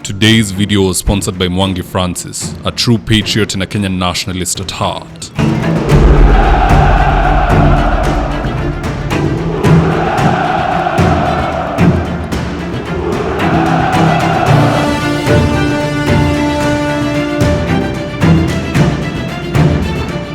Today's video was sponsored by Mwangi Francis, a true patriot and a Kenyan nationalist at heart.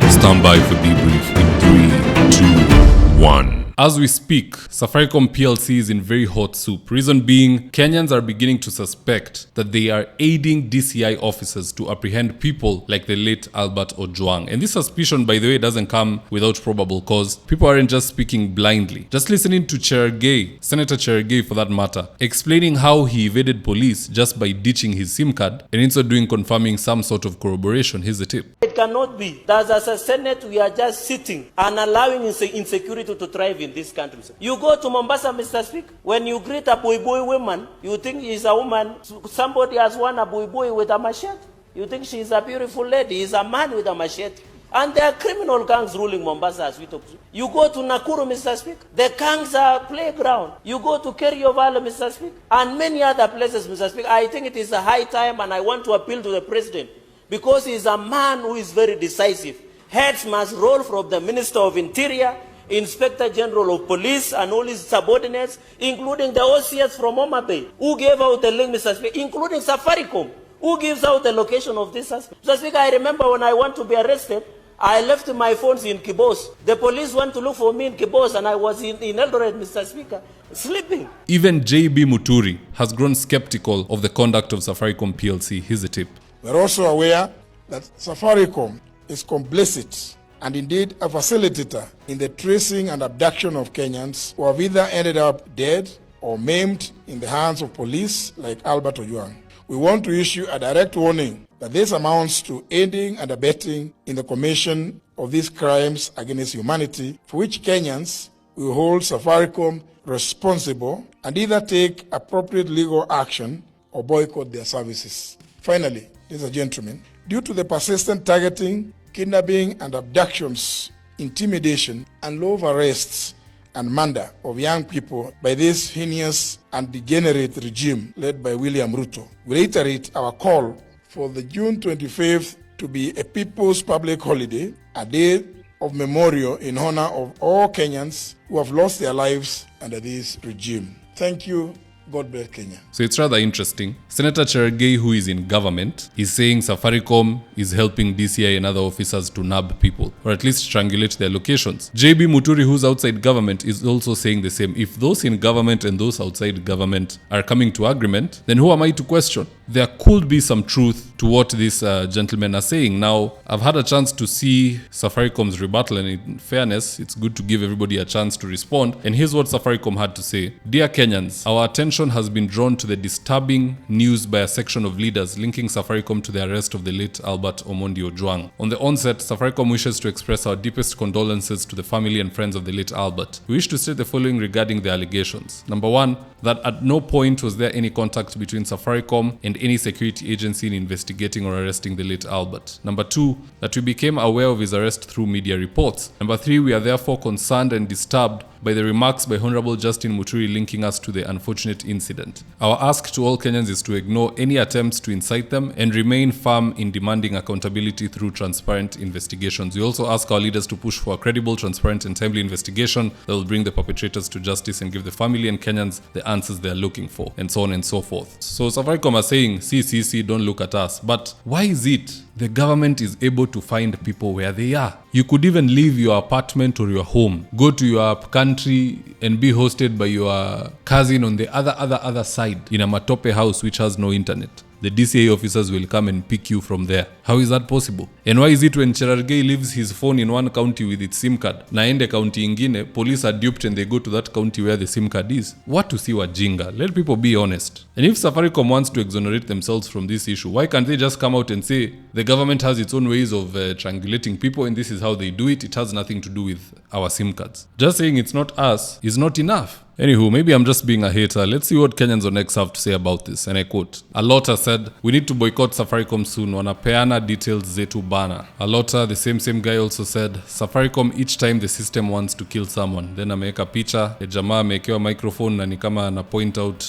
Stand by for debrief in 3, 2, 1. As we speak, Safaricom PLC is in very hot soup. Reason being, Kenyans are beginning to suspect that they are aiding DCI officers to apprehend people like the late Albert Ojwang. And this suspicion, by the way, doesn't come without probable cause. People aren't just speaking blindly. Just listening to Cherargei, Senator Cherargei for that matter, explaining how he evaded police just by ditching his SIM card and instead doing confirming some sort of corroboration. Here's the tip. It cannot be that as a Senate we are just sitting and allowing insecurity to thrive in this country. You go to Mombasa, Mr. Speaker, when you greet a boy woman, you think she's a woman. Somebody has won a boy with a machete. You think she's a beautiful lady. He's a man with a machete. And there are criminal gangs ruling Mombasa as we talk. You go to Nakuru, Mr. Speaker, the gangs are playground. You go to Kerio Valley, Mr. Speaker, and many other places, Mr. Speaker. I think it is a high time, and I want to appeal to the President, because he is a man who is very decisive. Heads must roll from the Minister of Interior, Inspector General of Police, and all his subordinates, including the OCS from Homa Bay, who gave out the link, Mr. Speaker, including Safaricom, who gives out the location of this suspect. Mr. Speaker, I remember when I want to be arrested, I left my phones in Kibos. The police went to look for me in Kibos, and I was in Eldoret, Mr. Speaker, sleeping. Even JB Muturi has grown skeptical of the conduct of Safaricom PLC. Here's a tip. We're also aware that Safaricom is complicit and indeed a facilitator in the tracing and abduction of Kenyans who have either ended up dead or maimed in the hands of police like Albert Ojwang. We want to issue a direct warning that this amounts to aiding and abetting in the commission of these crimes against humanity, for which Kenyans will hold Safaricom responsible and either take appropriate legal action or boycott their services. Finally, ladies and gentlemen, due to the persistent targeting, kidnapping and abductions, intimidation and love arrests and murder of young people by this heinous and degenerate regime led by William Ruto, we reiterate our call for the June 25th to be a people's public holiday, a day of memorial in honor of all Kenyans who have lost their lives under this regime. Thank you. God bless Kenya. So it's rather interesting. Senator Cherargei, who is in government, is saying Safaricom is helping DCI and other officers to nab people, or at least triangulate their locations. JB Muturi, who's outside government, is also saying the same. If those in government and those outside government are coming to agreement, then who am I to question? There could be some truth to what these gentlemen are saying. Now, I've had a chance to see Safaricom's rebuttal, and in fairness, it's good to give everybody a chance to respond. And here's what Safaricom had to say. Dear Kenyans, our attention has been drawn to the disturbing news by a section of leaders linking Safaricom to the arrest of the late Albert Omondi Ojwang. On the onset, Safaricom wishes to express our deepest condolences to the family and friends of the late Albert. We wish to state the following regarding the allegations. Number one, that at no point was there any contact between Safaricom and any security agency in investigating or arresting the late Albert. Number two, that we became aware of his arrest through media reports. Number three, we are therefore concerned and disturbed by the remarks by Honorable Justin Muturi linking us to the unfortunate incident. Our ask to all Kenyans is to ignore any attempts to incite them and remain firm in demanding accountability through transparent investigations. We also ask our leaders to push for a credible, transparent and timely investigation that will bring the perpetrators to justice and give the family and Kenyans the answers they are looking for, and so on and so forth. So Safaricom are saying, see, don't look at us. But why is it the government is able to find people where they are? You could even leave your apartment or your home, go to your country and be hosted by your cousin on the other side in a matope house which has no internet. The DCA officers will come and pick you from there. How is that possible? And why is it when Cherargei leaves his phone in one county with its SIM card, naende county ingine, police are duped and they go to that county where the SIM card is? What to see wajinga? Let people be honest. And if Safaricom wants to exonerate themselves from this issue, why can't they just come out and say the government has its own ways of triangulating people and this is how they do it? It has nothing to do with our SIM cards. Just saying it's not us is not enough. Anywho, maybe I'm just being a hater. Let's see what Kenyans on X have to say about this. And I quote, Alota said, "We need to boycott Safaricom soon. Wanapeana details zetu bana." Alota, the same guy, also said, Safaricom each time the system wants to kill someone. Then ameweka picha, jamaa amewekewa microphone na ni kama ana point out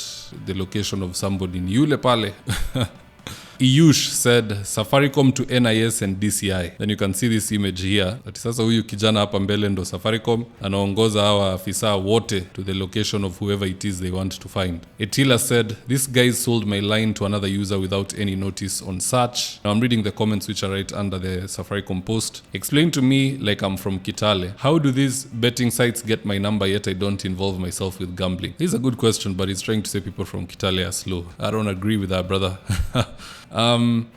the location of somebody. Ni yule pale. Iyush said Safaricom to NIS and DCI. Then you can see this image here. Ati sasa huyu kijana hapa mbele ndo Safaricom anaongoza hawa afisa wote to the location of whoever it is they want to find. Etila said, "This guy sold my line to another user without any notice on search." Now I'm reading the comments which are right under the Safaricom post. "Explain to me like I'm from Kitale. How do these betting sites get my number yet I don't involve myself with gambling?" This is a good question, but he's trying to say people from Kitale are slow. I don't agree with that, brother.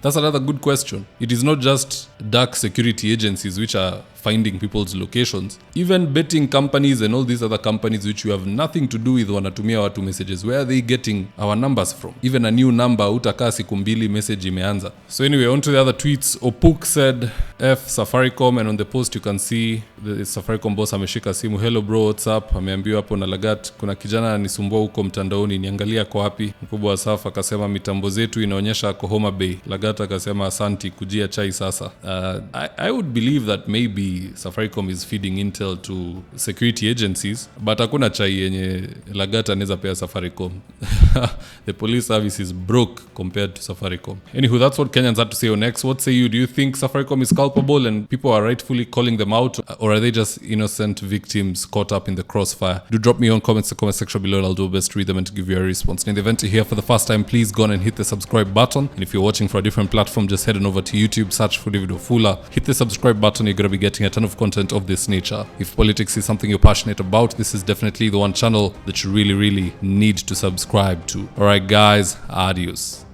That's another good question. It is not just dark security agencies which are finding people's locations. Even betting companies and all these other companies which you have nothing to do with wanatumia watu messages. Where are they getting our numbers from? Even a new number, utakaa siku mbili message imeanza. So anyway, on to the other tweets. Opuk said, F Safaricom, and on the post you can see the Safaricom boss ameshika simu. "Hello bro, what's up?" Ameambiwa hapo na Lagat, "Kuna kijana anisumbua huko mtandaoni, niangalia kwa wapi?" Mkubwa wa Safa akasema, "Mitambo zetu inaonyesha ako Homa Bay." Lagat akasema, "Asanti, kujia chai sasa." I would believe that maybe Safaricom is feeding intel to security agencies, but hakuna chai yenye Lagat anaweza pea Safaricom. The police service is broke compared to Safaricom. Anywho, that's what Kenyans had to say on X. What say you? Do you think Safaricom is culpable and people are rightfully calling them out, or are they just innocent victims caught up in the crossfire? Do drop me on comments in the comment section below and I'll do my best to read them and to give you a response. And in the event you're here for the first time, please go on and hit the subscribe button. And if you're watching for a different platform, just head on over to YouTube, search for David Wafula, hit the subscribe button. You're going to be getting a ton of content of this nature. If politics is something you're passionate about, this is definitely the one channel that you really need to subscribe to. Alright guys, adios.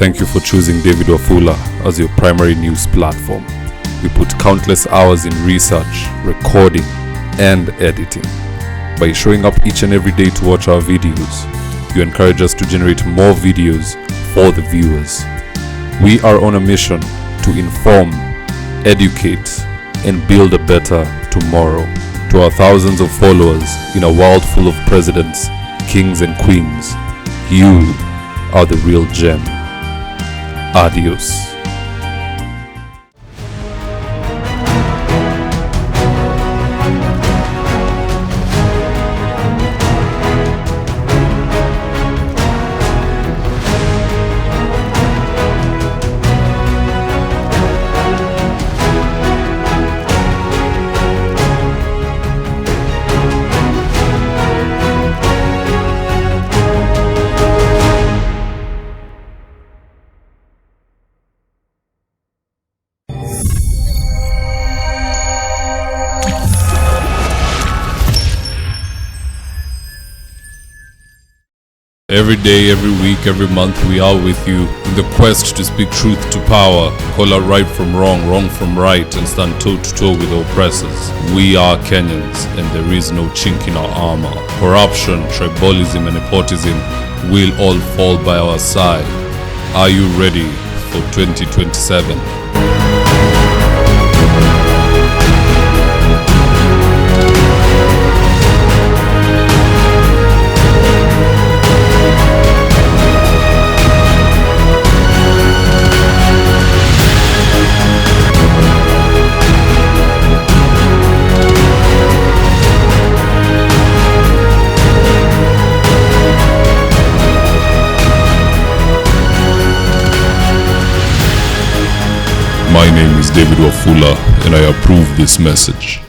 Thank you for choosing David Wafula as your primary news platform. We put countless hours in research, recording, and editing. By showing up each and every day to watch our videos, you encourage us to generate more videos for the viewers. We are on a mission to inform, educate, and build a better tomorrow. To our thousands of followers in a world full of presidents, kings, and queens, you are the real gem. Adios. Every day, every week, every month, we are with you in the quest to speak truth to power, call out right from wrong, wrong from right, and stand toe-to-toe with oppressors. We are Kenyans, and there is no chink in our armor. Corruption, tribalism, and nepotism will all fall by our side. Are you ready for 2027? My name is David Wafula, and I approve this message.